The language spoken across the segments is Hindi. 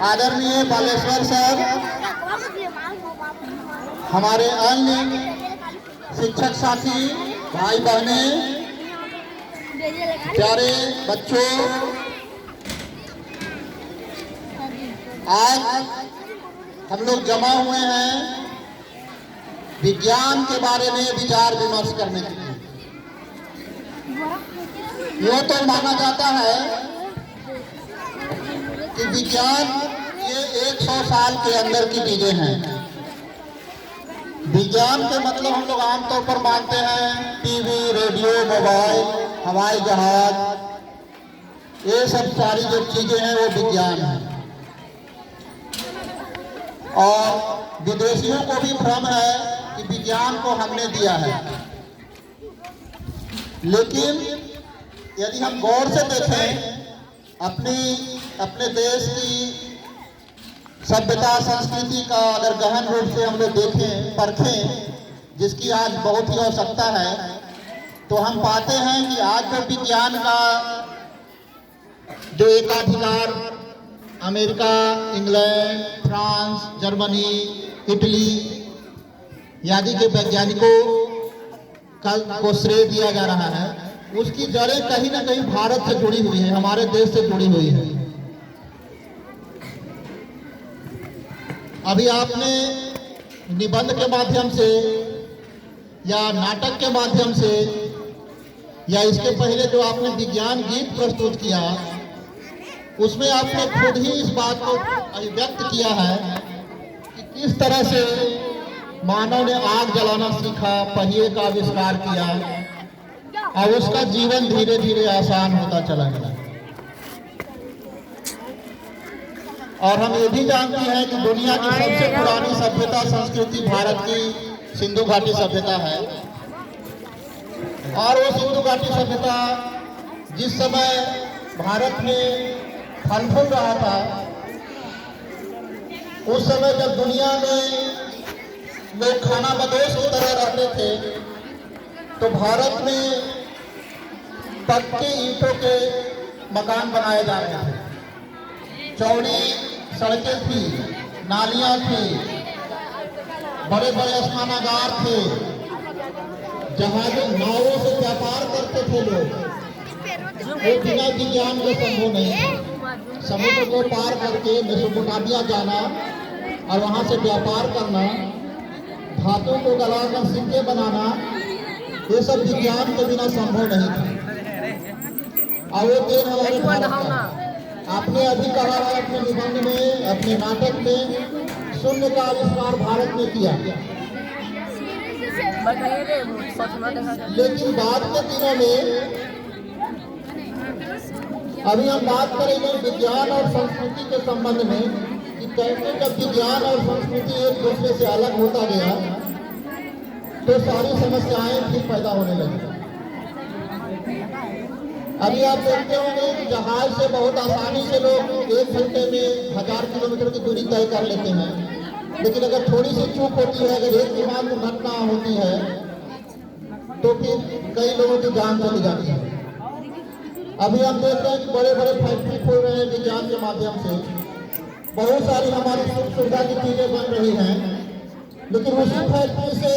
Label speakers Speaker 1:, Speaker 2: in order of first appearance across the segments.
Speaker 1: आदरणीय बालेश्वर सर, हमारे अन्य शिक्षक साथी, भाई बहने, प्यारे बच्चों, आज हम लोग जमा हुए हैं विज्ञान के बारे में विचार विमर्श करने के लिए। यह तो माना जाता है कि विज्ञान ये 100 साल के अंदर की चीजें हैं। विज्ञान के मतलब हम लोग आमतौर पर मानते हैं टीवी, रेडियो, मोबाइल, हवाई जहाज, ये सब सारी जो चीजें हैं वो विज्ञान है। और विदेशियों को भी भ्रम है कि विज्ञान को हमने दिया है, लेकिन यदि हम गौर से देखें अपने देश की सभ्यता संस्कृति का अगर गहन रूप से हम लोग देखें, परखें, जिसकी आज बहुत ही आवश्यकता है, तो हम पाते हैं कि आज जो विज्ञान का जो एकाधिकार America, England, France, Germany, Italy आदि के वैज्ञानिकों को श्रेय दिया जा रहा है, उसकी जड़ें कहीं ना कहीं भारत से जुड़ी हुई है, हमारे देश से जुड़ी हुई है। अभी आपने निबंध के माध्यम से या नाटक के माध्यम से या इसके पहले जो आपने विज्ञान गीत प्रस्तुत किया, उसमें आपने खुद ही इस बात को अभिव्यक्त किया है कि किस तरह से मानव ने आग जलाना सीखा, पहिए का आविष्कार किया और उसका जीवन धीरे धीरे आसान होता चला गया। और हम ये भी जानते हैं कि दुनिया की सबसे पुरानी सभ्यता संस्कृति भारत की सिंधु घाटी सभ्यता है। और वो सिंधु घाटी सभ्यता जिस समय भारत में फल फूल रहा था, उस समय जब दुनिया में लोग खाना बदोश की तरह रहते थे, तो भारत में पक्के ईंटों के मकान बनाए जा रहे थे, चौड़ी सड़कें थी, नालियां थी, बड़े बड़े स्नानागार थे, जहाजों नावों से व्यापार करते थे लोग। वो बिना विज्ञान के संभव नहीं। समुद्र को पार करके मेसोपोटामिया जाना और वहां से व्यापार करना, धातु को गलाकर सिक्के बनाना, ये सब विज्ञान के बिना संभव नहीं था। और वो देन हमारे भारत का। आपने अभी कहा है अपने निबंध में, अपने नाटक में, शून्य का आविष्कार भारत ने किया, लेकिन बाद के दिनों में अभी हम बात करेंगे विज्ञान और संस्कृति के संबंध में कि कैसे जब विज्ञान और संस्कृति एक दूसरे से अलग होता गया तो सारी समस्याएं फिर पैदा होने लगी। अभी आप देखते होंगे कि जहाज से बहुत आसानी से लोग 1 घंटे में 1000 किलोमीटर की दूरी तय कर लेते हैं, लेकिन अगर थोड़ी सी चूक होती है, अगर एक विमान दुर्घटना होती है, तो फिर कई लोगों की जान चली जाती है। अभी हम देख रहे हैं कि बड़े बड़े फैक्ट्री खोल रहे हैं विज्ञान के माध्यम से, बहुत सारी हमारी सुख सुविधा की चीजें बन रही हैं, लेकिन उसी फैक्ट्री से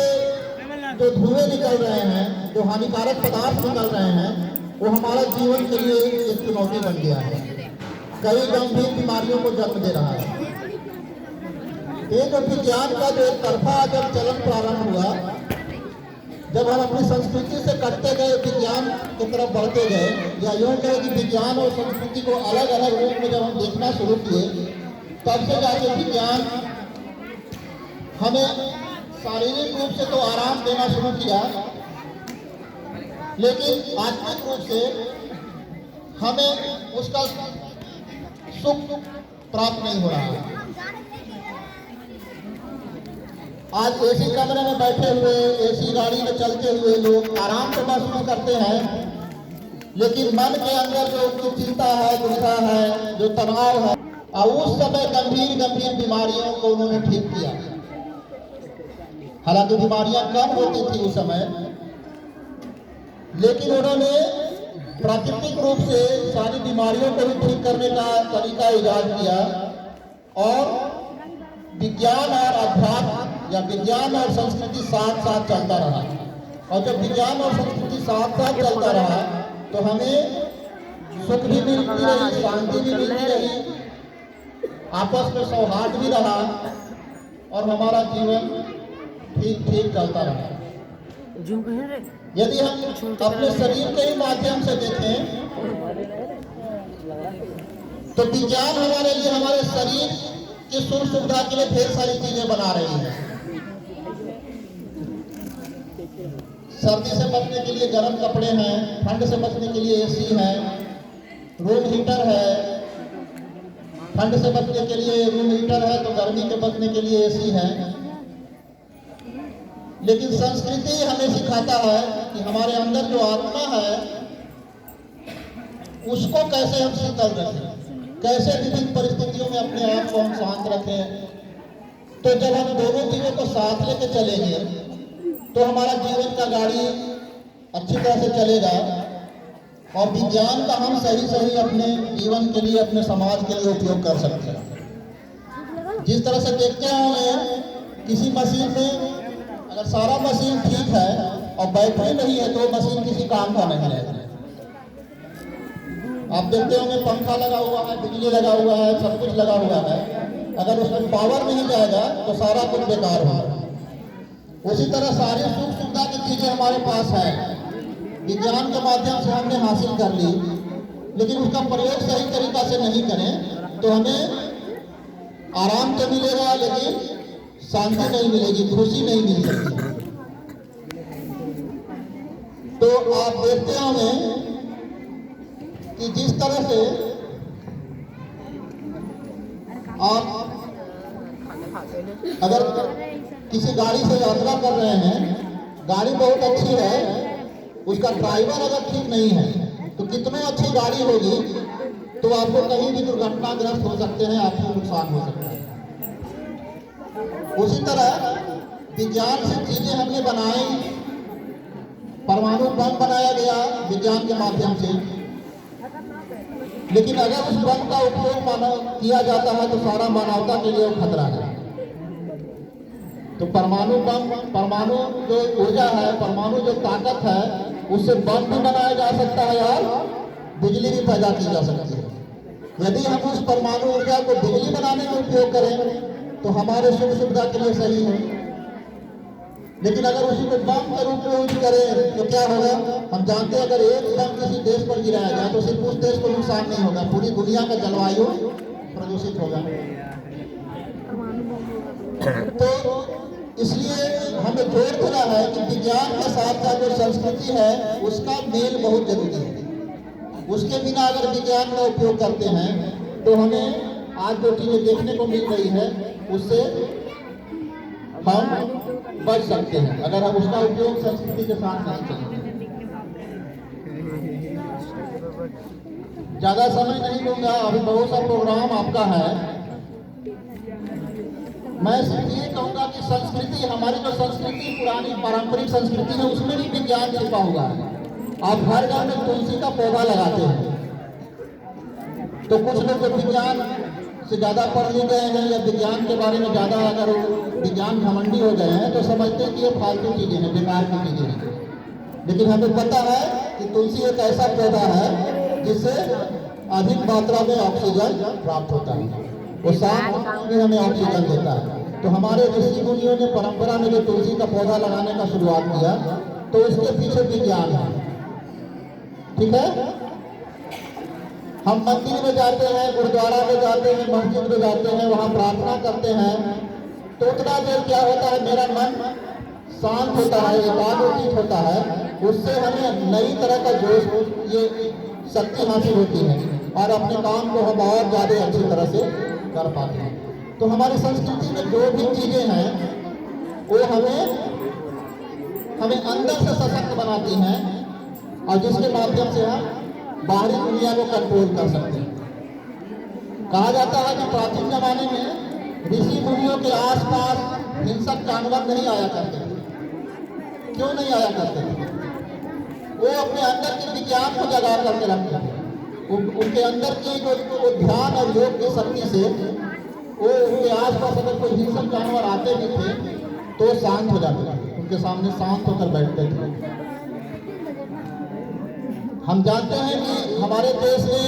Speaker 1: जो धुएं निकल रहे हैं, जो हानिकारक पदार्थ निकल रहे हैं, वो हमारा जीवन के लिए एक चुनौती बन गया है, कई गंभीर बीमारियों को जन्म दे रहा है। ये जो विज्ञान का जो एक तरफा जब चलन प्रारंभ हुआ, जब हम अपनी संस्कृति से कटते गए, विज्ञान की तरफ बढ़ते गए, या यूँ कहें कि विज्ञान और संस्कृति को अलग अलग रूप में जब हम देखना शुरू किए, तब से जाके विज्ञान हमें शारीरिक रूप से तो आराम देना शुरू किया, लेकिन आत्मिक रूप से हमें उसका सुख प्राप्त नहीं हो रहा है। आज एसी कमरे में बैठे हुए, एसी गाड़ी में चलते हुए लोग आराम से महसूस करते हैं, लेकिन मन के अंदर जो चिंता है, दुविधा है, जो तनाव है, और उस समय गंभीर गंभीर बीमारियों को उन्होंने ठीक किया। हालांकि बीमारियां कम होती थी उस समय, लेकिन उन्होंने प्राकृतिक रूप से सारी बीमारियों को भी ठीक करने का तरीका इजाद किया और विज्ञान और अध्यात्म या विज्ञान और संस्कृति साथ साथ चलता रहा। और जब विज्ञान और संस्कृति साथ साथ चलता रहा तो हमें सुख भी मिलती रही, शांति भी मिलती रही, आपस में सौहार्द भी रहा और हमारा जीवन ठीक ठीक चलता रहा। यदि हम अपने शरीर के ही माध्यम से देखें तो विज्ञान हमारे लिए, हमारे शरीर की सुख सुविधा के लिए ढेर सारी चीजें बना रही है। सर्दी से बचने के लिए गर्म कपड़े हैं, ठंड से बचने के लिए एसी है, रूम हीटर है। ठंड से बचने के लिए रूम हीटर है तो गर्मी के बचने के लिए एसी है। लेकिन संस्कृति हमें सिखाता है कि हमारे अंदर जो आत्मा है उसको कैसे हम शीतल रखें, कैसे विभिन्न परिस्थितियों में अपने आप को हम शांत रखें। तो जब हम दोनों चीजों को साथ लेके चलेंगे तो हमारा जीवन का गाड़ी अच्छी तरह से चलेगा और विज्ञान का हम सही सही अपने जीवन के लिए, अपने समाज के लिए उपयोग कर सकते हैं। जिस तरह से देखते होंगे किसी मशीन में अगर सारा मशीन ठीक है और बैटरी नहीं है तो मशीन किसी काम का नहीं रहेगा। आप देखते होंगे पंखा लगा हुआ है, बिजली लगा हुआ है, सब कुछ लगा हुआ है, अगर उसमें पावर नहीं जाएगा तो सारा कुछ बेकार होगा। उसी तरह सारी सुख सुविधा की चीजें हमारे पास है, विज्ञान के माध्यम से हमने हासिल कर ली, लेकिन उसका प्रयोग सही तरीका से नहीं करें तो हमें आराम तो मिलेगा लेकिन शांति नहीं मिलेगी, खुशी नहीं मिल सकती। तो आप देखते होंगे कि जिस तरह से आप अगर किसी गाड़ी से यात्रा कर रहे हैं, गाड़ी बहुत अच्छी है, उसका ड्राइवर अगर ठीक नहीं है तो कितनी अच्छी गाड़ी होगी तो आपको कहीं भी दुर्घटनाग्रस्त हो सकते हैं, आपको नुकसान हो सकता है। उसी तरह विज्ञान से चीजें हमने बनाई, परमाणु बम बनाया गया विज्ञान के माध्यम से, लेकिन अगर उस बम का उपयोग किया जाता है तो सारा मानवता के लिए खतरा है। तो परमाणु बम, परमाणु जो ऊर्जा है, परमाणु जो ताकत है, उससे बम भी बनाया जा सकता है और बिजली भी पैदा की जा सकती है। यदि हम उस परमाणु ऊर्जा को बिजली बनाने में उपयोग करें तो हमारे सुख सुविधा के लिए सही है, लेकिन अगर उसी को बम के रूप में यूज करें तो क्या होगा? हम जानते हैं अगर एक बम किसी देश पर गिराया जाए तो सिर्फ उस देश को नुकसान नहीं होगा, पूरी दुनिया का जलवायु प्रदूषित होगा। तो इसलिए हमें जोर देना है कि विज्ञान के साथ साथ जो संस्कृति है उसका मेल बहुत जरूरी है। उसके बिना अगर विज्ञान का उपयोग करते हैं तो हमें आज जो चीजें देखने को मिल रही है उससे हम बच सकते हैं, अगर हम उसका उपयोग संस्कृति के साथ नहीं करेंगे। ज्यादा समय नहीं लूंगा, अभी बहुत सा प्रोग्राम आपका है। मैं सिर्फ ये कहूंगा कि संस्कृति, हमारी जो संस्कृति, पुरानी पारंपरिक संस्कृति है, उसमें भी विज्ञान छिपा हुआ है। आप हर घर में तुलसी का पौधा लगाते हैं, तो कुछ लोग तो विज्ञान से ज्यादा पढ़ लिख गए हैं या विज्ञान के बारे में ज्यादा अगर विज्ञान घमंडी हो गए हैं तो समझते हैं कि ये फालतू चीजें हैं, बेकार की चीजें हैं। लेकिन हमें पता है कि तुलसी एक ऐसा पौधा है जिससे अधिक मात्रा में ऑक्सीजन प्राप्त होता है, वो सांस में हमें ऑक्सीजन देता है। तो हमारे ऋषि मुनियों ने परंपरा में जो तुलसी का पौधा लगाने का शुरुआत किया तो उसके पीछे विज्ञान है। ठीक है, हम मंदिर में जाते हैं, गुरुद्वारा में जाते हैं, मस्जिद में जाते हैं, वहाँ प्रार्थना करते हैं तो उतना देर क्या होता है, मेरा मन शांत होता है, एकाग्रचित होता है, उससे हमें नई तरह का जोश, ये शक्ति हासिल होती है और अपने काम को हम और ज़्यादा अच्छी तरह से कर पाते हैं। तो हमारी संस्कृति में जो भी चीज़ें हैं वो हमें अंदर से सशक्त बनाती हैं और जिसके माध्यम से हम बाहरी दुनिया को कंट्रोल कर सकते हैं। कहा जाता है कि प्राचीन जमाने में ऋषि मुनियों के आसपास हिंसक जानवर नहीं आया करते। क्यों नहीं आया करते थे? वो अपने अंदर के विज्ञान को जगा करके रखते थे। उनके अंदर की जो ध्यान और योग की शक्ति से वो उनके आसपास अगर कोई हिंसक जानवर आते भी थे तो शांत हो जाते थे, उनके सामने शांत होकर बैठते थे। हम जानते हैं कि हमारे देश ने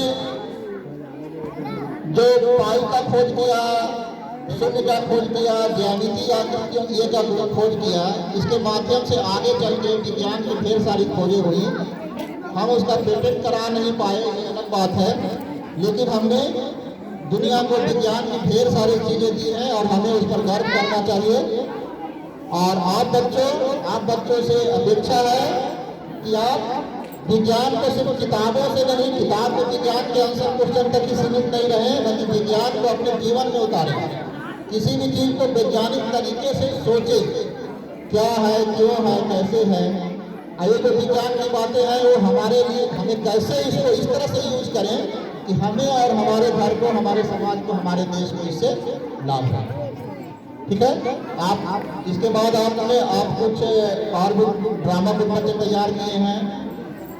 Speaker 1: जो पाई का खोज किया, शून्य का खोज किया, ज्यामिति ये का खोज किया, इसके माध्यम से आगे चल के विज्ञान की ढेर सारी खोजें हुई। हम उसका पेटेंट करा नहीं पाए, ये अलग बात है, लेकिन हमने दुनिया को विज्ञान की ढेर सारी चीजें दी हैं और हमें उस पर गर्व करना चाहिए। और आप बच्चों से अपेक्षा है कि आप विज्ञान को सिर्फ किताबों से नहीं, किताब में विज्ञान के आंसर क्वेश्चन तक ही सीमित नहीं रहे, बल्कि विज्ञान को अपने जीवन में उतारें। किसी भी चीज को वैज्ञानिक तरीके से सोचे, क्या है, क्यों है, कैसे है। ये जो विज्ञान की बातें हैं वो हमारे लिए, हमें कैसे इसको इस तरह से यूज करें कि हमें और हमारे घर को, हमारे समाज को, हमारे देश को इससे लाभ हो। ठीक है, आप इसके बाद आप कुछ और भी ड्रामा बुक बच्चे तैयार किए हैं।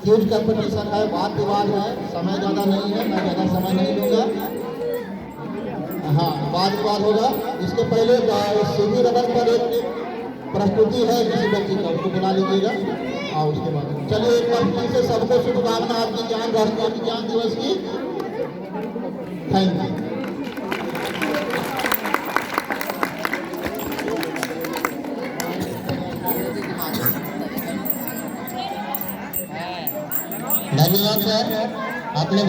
Speaker 1: क्यूज कंपटीशन है, वाद विवाद है, समय ज़्यादा नहीं है, मैं ज़्यादा समय नहीं लूँगा। हाँ, वाद विवाद होगा। इसके पहले सीधी रबड़ पर एक प्रस्तुति है किसी बच्ची का, उसको बुला लीजिएगा। और उसके बाद चलिए एक बार फिर से सबको शुभकामना आज राष्ट्रीय विज्ञान दिवस की। Thank you. धन्यवाद सर, आपने